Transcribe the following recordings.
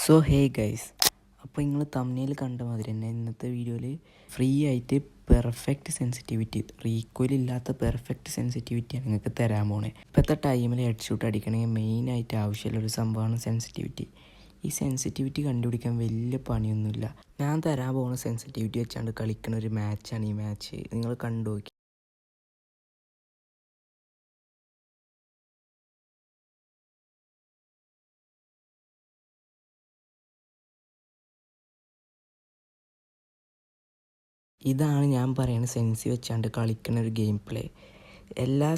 So hey guys, അപ്പോൾ നിങ്ങൾ തമ്മിൽ കണ്ട മാതിരി തന്നെ ഇന്നത്തെ വീഡിയോയിൽ ഫ്രീ ആയിട്ട് പെർഫെക്റ്റ് സെൻസിറ്റിവിറ്റി, റീക്വലില്ലാത്ത പെർഫെക്റ്റ് സെൻസിറ്റിവിറ്റിയാണ് നിങ്ങൾക്ക് തരാൻ പോണേ. ഇപ്പോഴത്തെ ടൈമിൽ ഹെഡ് ഷൂട്ട് അടിക്കണമെങ്കിൽ മെയിനായിട്ട് ആവശ്യമുള്ളൊരു സംഭവമാണ് സെൻസിറ്റിവിറ്റി. ഈ സെൻസിറ്റിവിറ്റി കണ്ടുപിടിക്കാൻ വലിയ പണിയൊന്നുമില്ല. ഞാൻ തരാൻ പോകുന്ന സെൻസിറ്റിവിറ്റി വെച്ചാണ്ട് കളിക്കുന്ന ഒരു മാച്ചാണ് ഈ മാച്ച്. നിങ്ങൾ കണ്ടു നോക്കി. ഇതാണ് ഞാൻ പറയുന്ന സെൻസി വെച്ചാണ്ട് കളിക്കുന്ന ഒരു ഗെയിം പ്ലേ. എല്ലാ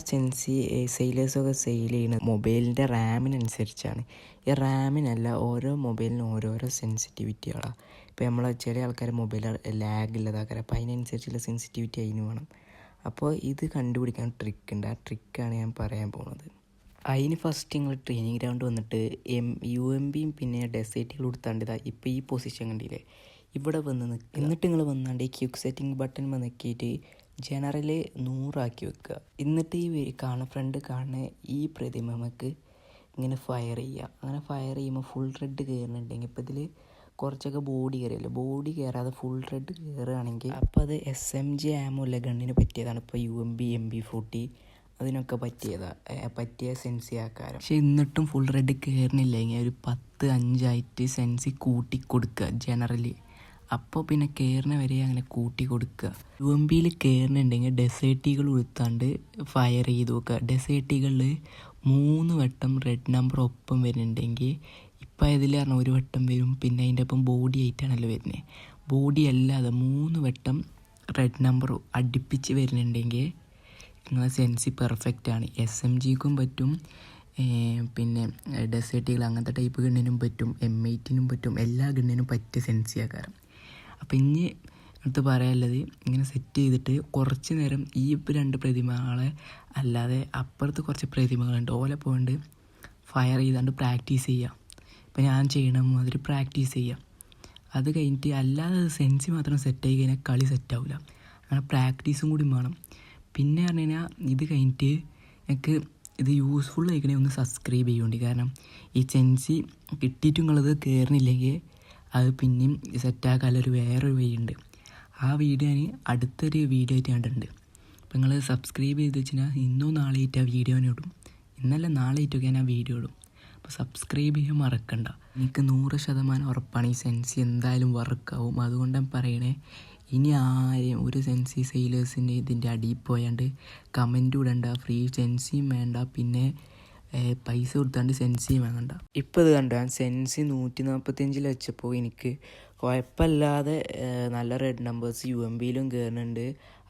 സെയിലേഴ്സൊക്കെ സെയിൽ ചെയ്യുന്നത് മൊബൈലിൻ്റെ റാമിനനുസരിച്ചാണ്. ഈ റാമിനല്ല, ഓരോ മൊബൈലിനും ഓരോരോ സെൻസിറ്റിവിറ്റികളാണ്. ഇപ്പോൾ നമ്മൾ ചില ആൾക്കാർ മൊബൈൽ ലാഗ് ഉള്ളതാക്കാറ്, അപ്പോൾ അതിനനുസരിച്ചുള്ള സെൻസിറ്റിവിറ്റി അതിന് വേണം. അപ്പോൾ ഇത് കണ്ടുപിടിക്കാൻ ട്രിക്കുണ്ട്. ആ ട്രിക്കാണ് ഞാൻ പറയാൻ പോകുന്നത്. അതിന് ഫസ്റ്റ് നിങ്ങൾ ട്രെയിനിങ് ഗ്രൗണ്ട് വന്നിട്ട് UMBയും പിന്നെ ഡെസേർട്ടുകൾ കൊടുത്താണ്ട് ഇപ്പോൾ ഈ പൊസിഷൻ കണ്ടില്ലേ, ഇവിടെ വന്ന് നിൽക്കുക. എന്നിട്ട് നിങ്ങൾ വന്നാണ്ട് ഈ ക്വിക്ക് സെറ്റിംഗ് ബട്ടൺ നോക്കിയിട്ട് ജനറൽ 100 ആക്കി വെക്കുക. എന്നിട്ട് ഈ ഫ്രണ്ട് കാണുന്ന ഈ പ്രതിമ നമുക്ക് ഇങ്ങനെ ഫയർ ചെയ്യുക. അങ്ങനെ ഫയർ ചെയ്യുമ്പോൾ ഫുൾ റെഡ് കയറുന്നുണ്ടെങ്കിൽ ഇപ്പോൾ ഇതിൽ കുറച്ചൊക്കെ ബോഡി കയറിയല്ലോ, ബോഡി കയറാതെ ഫുൾ റെഡ് കയറുകയാണെങ്കിൽ അപ്പോൾ അത് SMG ആമുള്ള ഗണ്ണിന് പറ്റിയതാണ്. ഇപ്പോൾ UMB MB40 അതിനൊക്കെ പറ്റിയ സെൻസി ആക്കാരം. പക്ഷെ എന്നിട്ടും ഫുൾ റെഡ് കയറുന്നില്ലെങ്കിൽ ഒരു 10-5 ആയിട്ട് സെൻസി കൂട്ടി കൊടുക്കുക ജനറലി. അപ്പോൾ പിന്നെ കയറുന്ന വരെ അങ്ങനെ കൂട്ടി കൊടുക്കുക. UMBയിൽ കയറുന്നുണ്ടെങ്കിൽ ഡെസേർട്ടികൾ ഉടുത്താണ്ട് ഫയർ ചെയ്ത് നോക്കുക. ഡെസേർട്ടികളിൽ 3 വട്ടം റെഡ് നമ്പർ ഒപ്പം വരുന്നുണ്ടെങ്കിൽ, ഇപ്പം ഇതിൽ പറഞ്ഞാൽ 1 വട്ടം വരും, പിന്നെ അതിൻ്റെ ഒപ്പം ബോഡി ആയിട്ടാണല്ലോ വരുന്നത്. ബോഡി അല്ലാതെ 3 വട്ടം റെഡ് നമ്പർ അടുപ്പിച്ച് വരുന്നുണ്ടെങ്കിൽ നിങ്ങളെ സെൻസി പെർഫെക്റ്റ് ആണ്. SMGക്കും പറ്റും, പിന്നെ ഡെസേർട്ടുകൾ അങ്ങനത്തെ ടൈപ്പ് ഗണ്ണിനും പറ്റും, M8നും പറ്റും, എല്ലാ ഗണ്ണിനും പറ്റിയ സെൻസി ആക്കാരം. അപ്പോൾ ഇനി അടുത്ത് പറയാനുള്ളത്, ഇങ്ങനെ സെറ്റ് ചെയ്തിട്ട് കുറച്ച് നേരം ഈ 2 പ്രതിമകളെ അല്ലാതെ അപ്പുറത്ത് കുറച്ച് പ്രതിമകളുണ്ട്, ഓലെ പോയിട്ട് ഫയർ ചെയ്താണ്ട് പ്രാക്ടീസ് ചെയ്യുക. ഇപ്പോൾ ഞാൻ ചെയ്യണ മാതിരി പ്രാക്ടീസ് ചെയ്യുക. അത് കഴിഞ്ഞിട്ട് അല്ലാതെ സെൻസി മാത്രം സെറ്റായി കഴിഞ്ഞാൽ കളി സെറ്റാവില്ല. അങ്ങനെ പ്രാക്ടീസും കൂടി വേണം. പിന്നെ പറഞ്ഞു കഴിഞ്ഞാൽ ഇത് കഴിഞ്ഞിട്ട് എനിക്ക് ഇത് യൂസ്ഫുൾ ആയിക്കണേ ഒന്ന് സബ്സ്ക്രൈബ് ചെയ്യുന്നുണ്ട്. കാരണം ഈ സെൻസി കിട്ടിയിട്ട് നിങ്ങളത് കയറുന്നില്ലെങ്കിൽ അത് പിന്നെയും സെറ്റാക്കാനൊരു വേറൊരു വഴിയുണ്ട്. ആ വീഡിയോ ഞാൻ അടുത്തൊരു വീഡിയോ ആയിട്ട് കണ്ടിട്ടുണ്ട്. അപ്പോൾ നിങ്ങൾ സബ്സ്ക്രൈബ് ചെയ്ത് വെച്ചാൽ ഇന്നോ നാളെ ആയിട്ട് ആ വീഡിയോ ഇടും. ഇന്നല്ല നാളെ ആയിട്ടൊക്കെ ഞാൻ ആ വീഡിയോ ഇടും. അപ്പോൾ സബ്സ്ക്രൈബ് ചെയ്യാൻ മറക്കണ്ട. എനിക്ക് 100% ഉറപ്പാണ് ഈ സെൻസി എന്തായാലും വർക്കാവും. അതുകൊണ്ടാണ് പറയണേ, ഇനി ആരെയും ഒരു സെൻസി സെയിലേഴ്സിൻ്റെ ഇതിൻ്റെ അടിയിൽ പോയാണ്ട് കമൻറ്റ് ഇടണ്ട, ഫ്രീ സെൻസിയും വേണ്ട, പിന്നെ പൈസ കൊടുത്താണ്ട് സെൻസിയും വേണ്ട. ഇപ്പോൾ ഇത് കണ്ടു, ഞാൻ സെൻസി 145 വെച്ചപ്പോൾ എനിക്ക് കുഴപ്പമില്ലാതെ നല്ല റെഡ് നമ്പേഴ്സ് UMBയിലും കയറുന്നുണ്ട്.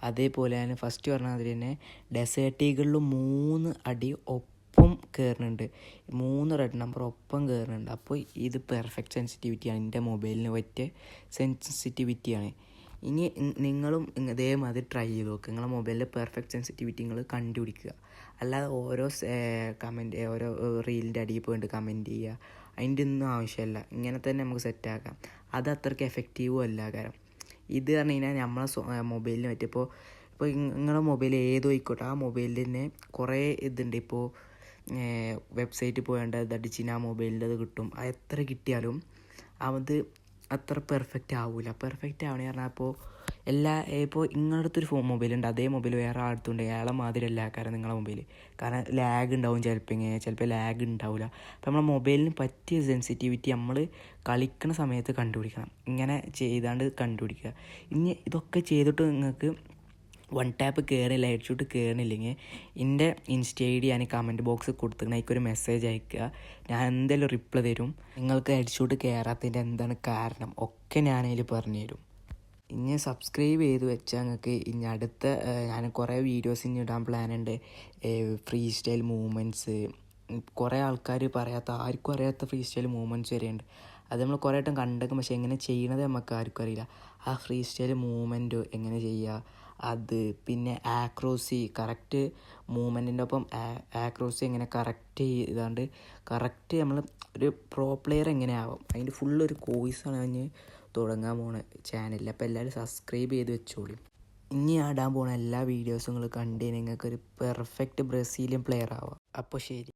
അതേപോലെ ഞാൻ ഫസ്റ്റ് പറഞ്ഞ മാതിരി തന്നെ ഡെസേർട്ടികളിലും 3 അടി ഒപ്പം കയറുന്നുണ്ട്, 3 റെഡ് നമ്പർ ഒപ്പം കയറുന്നുണ്ട്. അപ്പോൾ ഇത് പെർഫെക്റ്റ് സെൻസിറ്റിവിറ്റിയാണ്, എൻ്റെ മൊബൈലിന് പറ്റിയ സെൻസിറ്റിവിറ്റിയാണ്. ഇനി നിങ്ങളും ഇതേമാതിരി ട്രൈ ചെയ്ത് നോക്കുക. നിങ്ങളുടെ മൊബൈലിലെ പെർഫെക്റ്റ് സെൻസിറ്റിവിറ്റി നിങ്ങൾ കണ്ടുപിടിക്കുക. അല്ലാതെ ഓരോ ഓരോ റീലിൻ്റെ അടിയിൽ പോയിട്ട് കമൻറ്റ് ചെയ്യുക, അതിൻ്റെ ഒന്നും ആവശ്യമില്ല. ഇങ്ങനെ തന്നെ നമുക്ക് സെറ്റാക്കാം. അത് അത്രയ്ക്ക് എഫക്റ്റീവും അല്ല. കാരണം ഇത് പറഞ്ഞു കഴിഞ്ഞാൽ നമ്മളെ മൊബൈലിന് പറ്റിയപ്പോൾ നിങ്ങളുടെ മൊബൈൽ ഏതോ ആയിക്കോട്ടെ, ആ മൊബൈലിൽ തന്നെ കുറേ ഇതുണ്ട്. ഇപ്പോൾ വെബ്സൈറ്റിൽ പോയാണ്ട് ഇതടിച്ചിന് ആ മൊബൈലിൻ്റെ അത് കിട്ടും. അത് എത്ര കിട്ടിയാലും അത് അത്ര പെർഫെക്റ്റ് ആവില്ല. പെർഫെക്റ്റ് ആവണേ പറഞ്ഞാൽ ഇപ്പോൾ നിങ്ങളുടെ അടുത്തൊരു മൊബൈലുണ്ട്, അതേ മൊബൈൽ വേറെ ആടുത്തുണ്ട്, അയാളെ മാതിരി അല്ല കാരണം നിങ്ങളുടെ മൊബൈൽ. കാരണം ലാഗ് ഉണ്ടാവും, ചിലപ്പോൾ ലാഗ് ഉണ്ടാവില്ല. അപ്പോൾ നമ്മളെ മൊബൈലിന് പറ്റിയ സെൻസിറ്റിവിറ്റി നമ്മൾ കളിക്കുന്ന സമയത്ത് കണ്ടുപിടിക്കണം. ഇങ്ങനെ ചെയ്താണ്ട് കണ്ടുപിടിക്കുക. ഇനി ഇതൊക്കെ ചെയ്തിട്ട് നിങ്ങൾക്ക് 1 ടാപ്പ് കയറില്ല, ഹെഡ് ഷൂട്ട് കയറുന്നില്ലെങ്കിൽ എൻ്റെ ഇൻസ്റ്റ ID ഞാൻ കമൻറ്റ് ബോക്സിൽ കൊടുത്തിരിക്കണം. അതിക്കൊരു മെസ്സേജ് അയക്കുക, ഞാൻ എന്തായാലും റിപ്ലൈ തരും. നിങ്ങൾക്ക് ഹെഡ് ഷൂട്ട് കയറാത്തതിൻ്റെ എന്താണ് കാരണം ഒക്കെ ഞാനതിൽ പറഞ്ഞു തരും. ഇനി സബ്സ്ക്രൈബ് ചെയ്ത് വെച്ചാൽ നിങ്ങൾക്ക് ഇനി അടുത്ത ഞാൻ കുറേ വീഡിയോസ് ഇനി ഇടാൻ പ്ലാനുണ്ട്. ഫ്രീ സ്റ്റൈൽ മൂവ്മെൻറ്റ്സ്, കുറേ ആൾക്കാർ ആർക്കും അറിയാത്ത ഫ്രീ സ്റ്റൈൽ മൂവ്മെൻറ്റ്സ് വരെയുണ്ട്. അത് നമ്മൾ കുറേ വട്ടം കണ്ടേക്കും, പക്ഷേ എങ്ങനെ ചെയ്യണത് നമുക്ക് ആർക്കും അറിയില്ല. ആ ഫ്രീ സ്റ്റൈൽ മൂവ്മെൻറ്റ് എങ്ങനെ ചെയ്യുക, അത് പിന്നെ ആക്രോസി, കറക്റ്റ് മൂവ്മെൻറ്റിൻ്റെ ഒപ്പം ആക്രോസി എങ്ങനെ കറക്റ്റ് ചെയ്താണ്ട് കറക്റ്റ് നമ്മൾ ഒരു പ്രോ പ്ലെയർ എങ്ങനെയാവും, അതിൻ്റെ ഫുള്ളൊരു കോഴ്സാണ് ഞാൻ തുടങ്ങാൻ പോണ ചാനലിൽ. അപ്പോൾ എല്ലാവരും സബ്സ്ക്രൈബ് ചെയ്ത് വെച്ചോളി. ഇനി ആടാൻ പോണ എല്ലാ വീഡിയോസും നിങ്ങൾ കണ്ടു നിങ്ങൾക്കൊരു പെർഫെക്റ്റ് ബ്രസീലിയൻ പ്ലെയർ ആവാം. അപ്പോൾ ശരി.